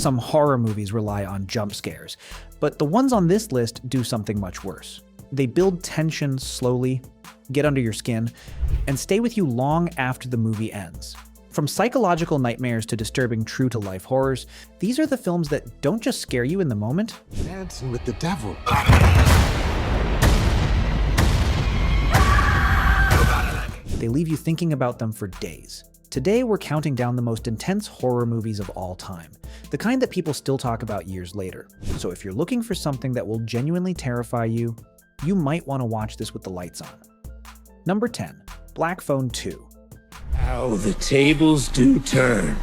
some horror movies rely on jump scares, but the ones on this list do something much worse. They build tension slowly, get under your skin, and stay with you long after the movie ends. From psychological nightmares to disturbing true-to-life horrors, these are the films that don't just scare you in the moment. Dancing with the devil. They leave you thinking about them for days. Today, we're counting down the most intense horror movies of all time, the kind that people still talk about years later. So if you're looking for something that will genuinely terrify you, you might want to watch this with the lights on. Number 10, Black Phone 2. How the tables do turn.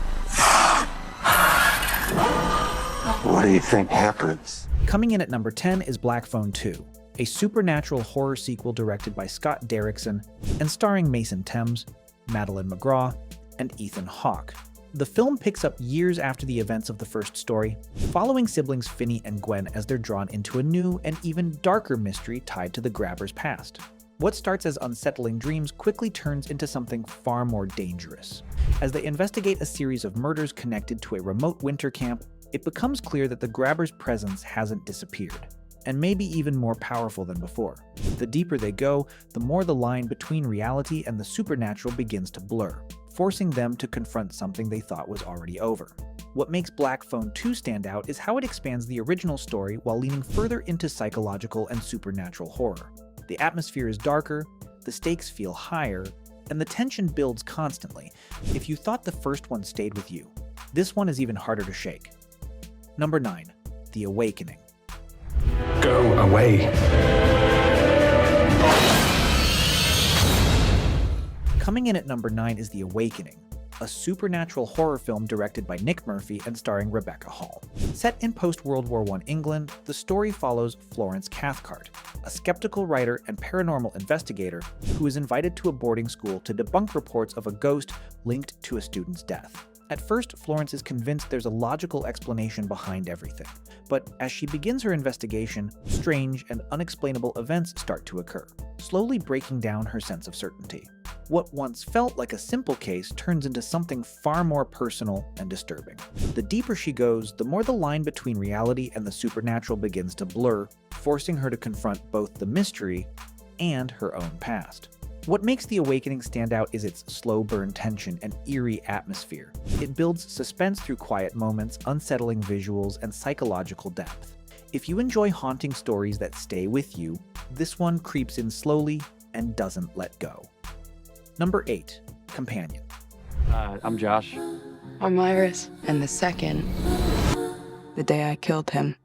What do you think happens? Coming in at number 10 is Black Phone 2, a supernatural horror sequel directed by Scott Derrickson and starring Mason Thames, Madeline McGraw, and Ethan Hawke. The film picks up years after the events of the first story, following siblings Finney and Gwen as they're drawn into a new and even darker mystery tied to the grabber's past. What starts as unsettling dreams quickly turns into something far more dangerous. As they investigate a series of murders connected to a remote winter camp, it becomes clear that the grabber's presence hasn't disappeared, and maybe even more powerful than before. The deeper they go, the more the line between reality and the supernatural begins to blur, forcing them to confront something they thought was already over. What makes Black Phone 2 stand out is how it expands the original story while leaning further into psychological and supernatural horror. The atmosphere is darker, the stakes feel higher, and the tension builds constantly. If you thought the first one stayed with you, this one is even harder to shake. Number 9, The Awakening. Go away. Coming in at number 9 is The Awakening, a supernatural horror film directed by Nick Murphy and starring Rebecca Hall. Set in post-World War I England, the story follows Florence Cathcart, a skeptical writer and paranormal investigator who is invited to a boarding school to debunk reports of a ghost linked to a student's death. At first, Florence is convinced there's a logical explanation behind everything, but as she begins her investigation, strange and unexplainable events start to occur, slowly breaking down her sense of certainty. What once felt like a simple case turns into something far more personal and disturbing. The deeper she goes, the more the line between reality and the supernatural begins to blur, forcing her to confront both the mystery and her own past. What makes The Awakening stand out is its slow burn tension and eerie atmosphere. It builds suspense through quiet moments, unsettling visuals, and psychological depth. If you enjoy haunting stories that stay with you, this one creeps in slowly and doesn't let go. Number 8, Companion. I'm Josh. I'm Iris. And the second, the day I killed him.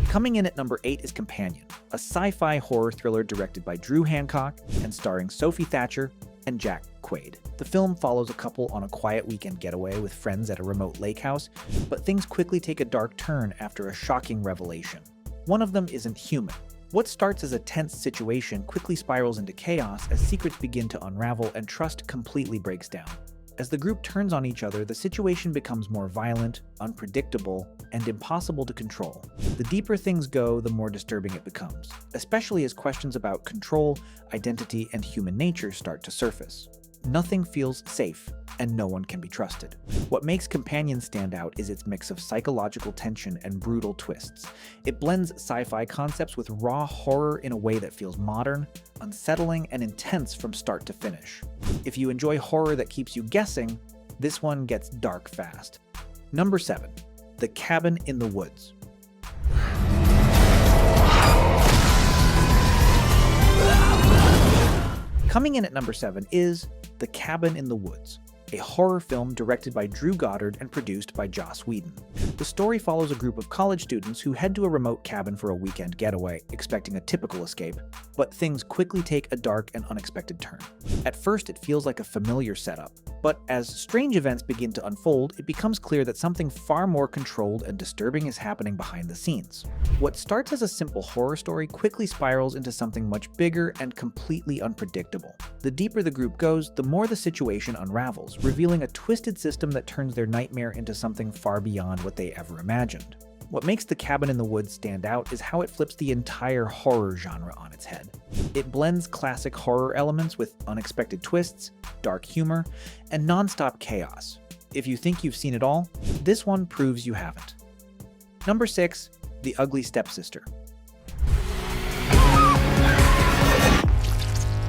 Coming in at number 8 is Companion, a sci-fi horror thriller directed by Drew Hancock and starring Sophie Thatcher and Jack Quaid. The film follows a couple on a quiet weekend getaway with friends at a remote lake house, but things quickly take a dark turn after a shocking revelation. One of them isn't human. What starts as a tense situation quickly spirals into chaos as secrets begin to unravel and trust completely breaks down. As the group turns on each other, the situation becomes more violent, unpredictable, and impossible to control. The deeper things go, the more disturbing it becomes, especially as questions about control, identity, and human nature start to surface. Nothing feels safe, and no one can be trusted. What makes Companion stand out is its mix of psychological tension and brutal twists. It blends sci-fi concepts with raw horror in a way that feels modern, unsettling, and intense from start to finish. If you enjoy horror that keeps you guessing, this one gets dark fast. Number 7, The Cabin in the Woods. Coming in at number 7 is The Cabin in the Woods, a horror film directed by Drew Goddard and produced by Joss Whedon. The story follows a group of college students who head to a remote cabin for a weekend getaway, expecting a typical escape, but things quickly take a dark and unexpected turn. At first, it feels like a familiar setup, but as strange events begin to unfold, it becomes clear that something far more controlled and disturbing is happening behind the scenes. What starts as a simple horror story quickly spirals into something much bigger and completely unpredictable. The deeper the group goes, the more the situation unravels, revealing a twisted system that turns their nightmare into something far beyond what they ever imagined. What makes The Cabin in the Woods stand out is how it flips the entire horror genre on its head. It blends classic horror elements with unexpected twists, dark humor, and non-stop chaos. If you think you've seen it all, this one proves you haven't. Number 6, The Ugly Stepsister.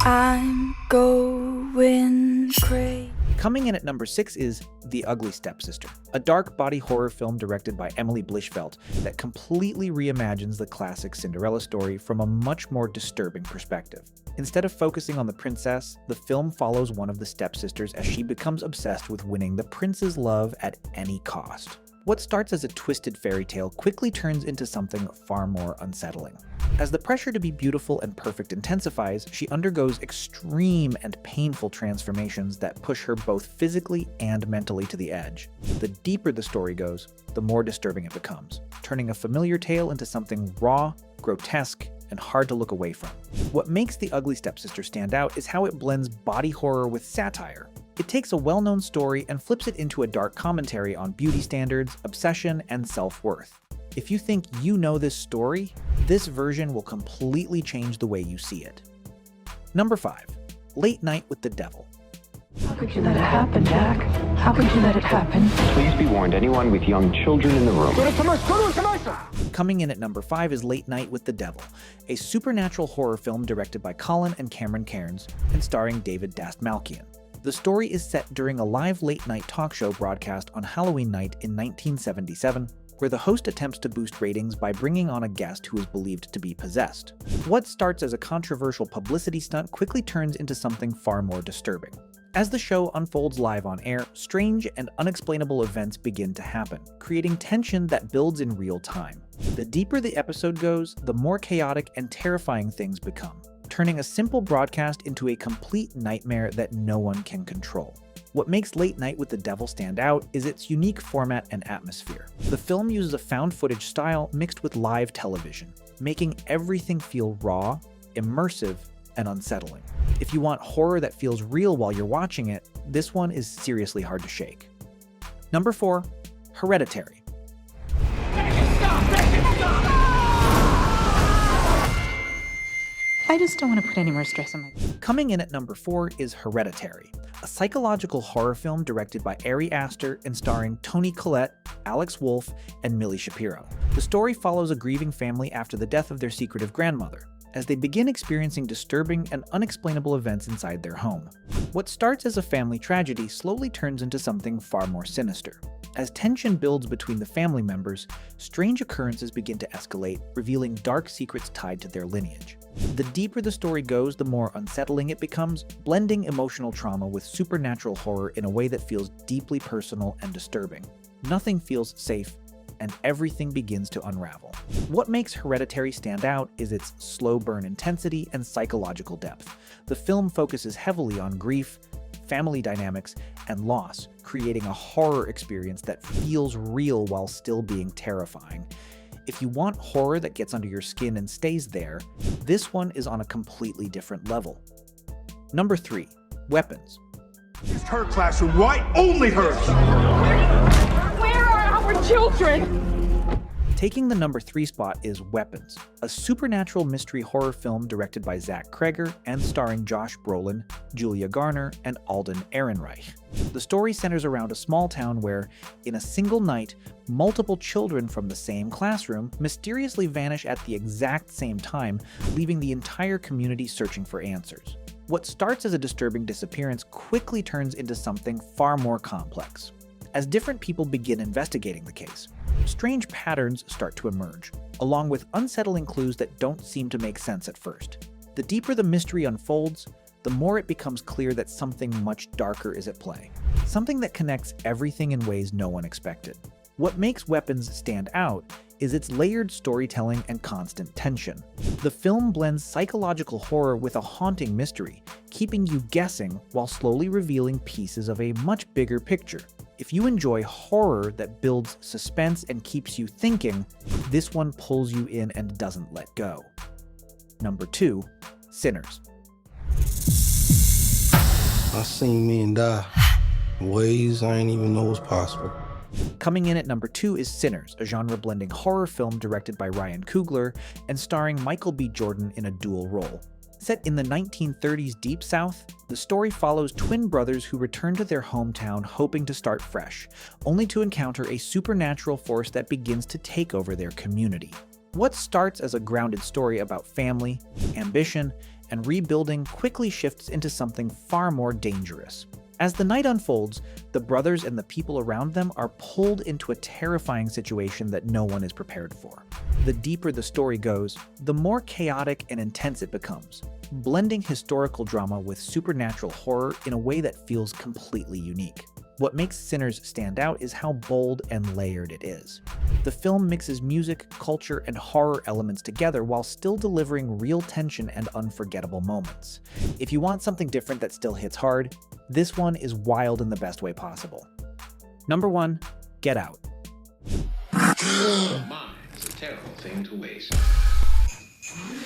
I'm going crazy. Coming in at number 6 is The Ugly Stepsister, a dark body horror film directed by Emily Blichfeld that completely reimagines the classic Cinderella story from a much more disturbing perspective. Instead of focusing on the princess, the film follows one of the stepsisters as she becomes obsessed with winning the prince's love at any cost. What starts as a twisted fairy tale quickly turns into something far more unsettling. As the pressure to be beautiful and perfect intensifies, she undergoes extreme and painful transformations that push her both physically and mentally to the edge. The deeper the story goes, the more disturbing it becomes, turning a familiar tale into something raw, grotesque, and hard to look away from. What makes The Ugly Stepsister stand out is how it blends body horror with satire. It takes a well-known story and flips it into a dark commentary on beauty standards, obsession, and self-worth. If you think you know this story, this version will completely change the way you see it. Number 5, Late Night with the Devil. How could you let it happen, Jack? How could you let it happen? Please be warned, anyone with young children in the room. Coming in at number 5 is Late Night with the Devil, a supernatural horror film directed by Colin and Cameron Cairns and starring David Dastmalchian. The story is set during a live late-night talk show broadcast on Halloween night in 1977, where the host attempts to boost ratings by bringing on a guest who is believed to be possessed. What starts as a controversial publicity stunt quickly turns into something far more disturbing. As the show unfolds live on air, strange and unexplainable events begin to happen, creating tension that builds in real time. The deeper the episode goes, the more chaotic and terrifying things become, turning a simple broadcast into a complete nightmare that no one can control. What makes Late Night with the Devil stand out is its unique format and atmosphere. The film uses a found footage style mixed with live television, making everything feel raw, immersive, and unsettling. If you want horror that feels real while you're watching it, this one is seriously hard to shake. Number 4, Hereditary. I just don't want to put any more stress on my... Coming in at number 4 is Hereditary, a psychological horror film directed by Ari Aster and starring Toni Collette, Alex Wolff, and Millie Shapiro. The story follows a grieving family after the death of their secretive grandmother, as they begin experiencing disturbing and unexplainable events inside their home. What starts as a family tragedy slowly turns into something far more sinister. As tension builds between the family members, strange occurrences begin to escalate, revealing dark secrets tied to their lineage. The deeper the story goes, the more unsettling it becomes, blending emotional trauma with supernatural horror in a way that feels deeply personal and disturbing. Nothing feels safe, and everything begins to unravel. What makes Hereditary stand out is its slow burn intensity and psychological depth. The film focuses heavily on grief, family dynamics, and loss, creating a horror experience that feels real while still being terrifying. If you want horror that gets under your skin and stays there, this one is on a completely different level. Number 3, Weapons. It's her classroom. Why only hers? Where are our children? Taking the number 3 spot is Weapons, a supernatural mystery horror film directed by Zach Kreger and starring Josh Brolin, Julia Garner, and Alden Ehrenreich. The story centers around a small town where, in a single night, multiple children from the same classroom mysteriously vanish at the exact same time, leaving the entire community searching for answers. What starts as a disturbing disappearance quickly turns into something far more complex. As different people begin investigating the case, strange patterns start to emerge, along with unsettling clues that don't seem to make sense at first. The deeper the mystery unfolds, the more it becomes clear that something much darker is at play, something that connects everything in ways no one expected. What makes Weapons stand out is its layered storytelling and constant tension. The film blends psychological horror with a haunting mystery, keeping you guessing while slowly revealing pieces of a much bigger picture. If you enjoy horror that builds suspense and keeps you thinking, this one pulls you in and doesn't let go. Number 2, Sinners. I seen men die in ways I ain't even know was possible. Coming in at number 2 is Sinners, a genre-blending horror film directed by Ryan Coogler and starring Michael B. Jordan in a dual role. Set in the 1930s Deep South, the story follows twin brothers who return to their hometown hoping to start fresh, only to encounter a supernatural force that begins to take over their community. What starts as a grounded story about family, ambition, and rebuilding quickly shifts into something far more dangerous. As the night unfolds, the brothers and the people around them are pulled into a terrifying situation that no one is prepared for. The deeper the story goes, the more chaotic and intense it becomes, blending historical drama with supernatural horror in a way that feels completely unique. What makes Sinners stand out is how bold and layered it is. The film mixes music, culture, and horror elements together while still delivering real tension and unforgettable moments. If you want something different that still hits hard, this one is wild in the best way possible. Number 1, Get Out. Your mind is a terrible thing to waste.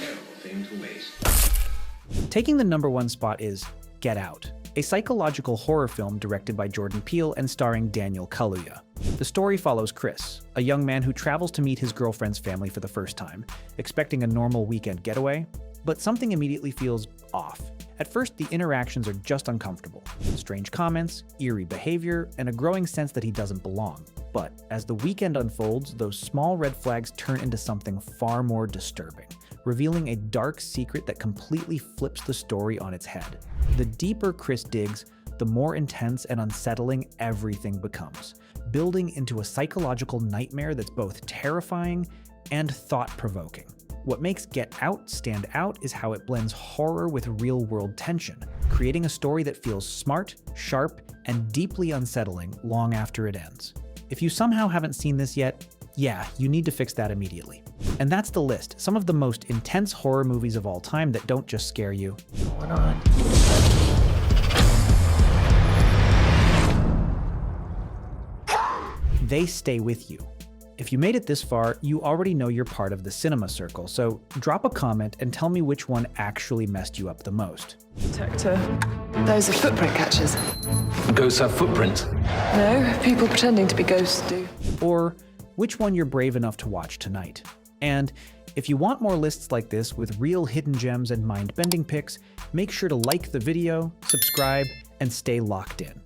Terrible thing to waste. Taking the number 1 spot is Get Out, a psychological horror film directed by Jordan Peele and starring Daniel Kaluuya. The story follows Chris, a young man who travels to meet his girlfriend's family for the first time, expecting a normal weekend getaway, but something immediately feels off. At first, the interactions are just uncomfortable. Strange comments, eerie behavior, and a growing sense that he doesn't belong. But as the weekend unfolds, those small red flags turn into something far more disturbing, revealing a dark secret that completely flips the story on its head. The deeper Chris digs, the more intense and unsettling everything becomes, building into a psychological nightmare that's both terrifying and thought-provoking. What makes Get Out stand out is how it blends horror with real-world tension, creating a story that feels smart, sharp, and deeply unsettling long after it ends. If you somehow haven't seen this yet, yeah, you need to fix that immediately. And that's the list, some of the most intense horror movies of all time that don't just scare you. What's going on? They stay with you. If you made it this far, you already know you're part of the cinema circle, so drop a comment and tell me which one actually messed you up the most. Detector. Those are footprint catchers. Ghosts have footprints. No, people pretending to be ghosts do. Or which one you're brave enough to watch tonight. And if you want more lists like this with real hidden gems and mind-bending picks, make sure to like the video, subscribe, and stay locked in.